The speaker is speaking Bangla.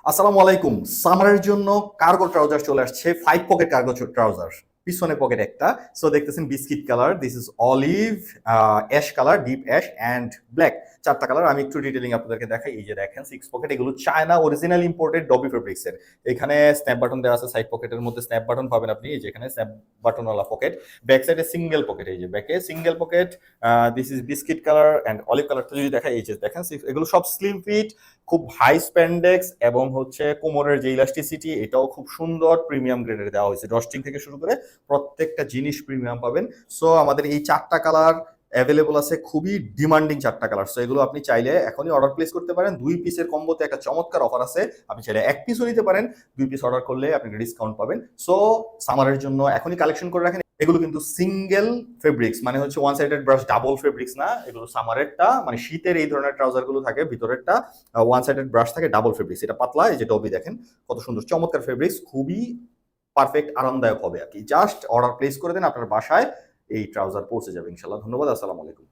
আসসালামু আলাইকুম। সামারের জন্য কার্গো ট্রাউজার চলে আসছে, 5 পকেট কার্গো ট্রাউজার। পিছনে পকেট একটা। সো দেখতেছেন biscuit colour, this is olive, ash colour, deep ash and black. চারটা কালার আমি একটু ডিটেলিং আপনাদেরকে দেখাই। এই যে দেখেন 6 পকেট, এগুলো চায়না অরিজিনাল ইম্পোর্টেড ডবি ফেব্রিক্স এর। এখানে স্ন্যাপ বাটন দেওয়া আছে, সাইড পকেটের মধ্যে স্ন্যাপ বাটন পাবেন আপনি। এই যে এখানে স্ন্যাপ বাটনওয়ালা পকেট, ব্যাক সাইডে সিঙ্গেল পকেট, এই যে ব্যাকে single pocket. This is biscuit colour and olive কালারটা যদি দেখাই, এই যে দেখেন এগুলো সব স্লিম ফিট, খুব হাই স্প্যান্ডেক্স এবং হচ্ছে কোমরের যে ইলাস্টিসিটি এটাও খুব সুন্দর প্রিমিয়াম গ্রেডের দেওয়া হয়েছে। ডস্টিং থেকে শুরু করে প্রত্যেকটা জিনিস প্রিমিয়াম পাবেন। সো আমাদের এই চারটা কালার অ্যাভেলেবল আছে, খুবই ডিমান্ডিং চারটা কালার। সো এগুলো আপনি চাইলে এখনই অর্ডার প্লেস করতে পারেন। 2 পিসের কম্বোতে একটা চমৎকার অফার আছে, আপনি চাইলে 1 পিসও নিতে পারেন। 2 পিস অর্ডার করলে আপনি ডিসকাউন্ট পাবেন। সো সামারের জন্য এখনই কালেকশন করে রাখেন। এগুলো কিন্তু সিঙ্গেল ফেব্রিক্স, মানে হচ্ছে one sided brush, double fabrics না। এগুলো সামারেরটা, মানে শীতের এই ধরনের ট্রাউজার গুলো থাকে, ভিতরেরটা ওয়ান সাইডেড ব্রাশ থাকে, ডাবল ফেব্রিক্স। এটা পাতলা, এই যে ডবি দেখেন কত সুন্দর চমৎকার ফেব্রিক্স, খুবই পারফেক্ট আরামদায়ক হবে আর কি। জাস্ট অর্ডার প্লেস করে দেন, আপনার বাসায় এই ট্রাউজার পৌঁছে যাবে ইনশাল্লাহ। ধন্যবাদ, আসসালামু আলাইকুম।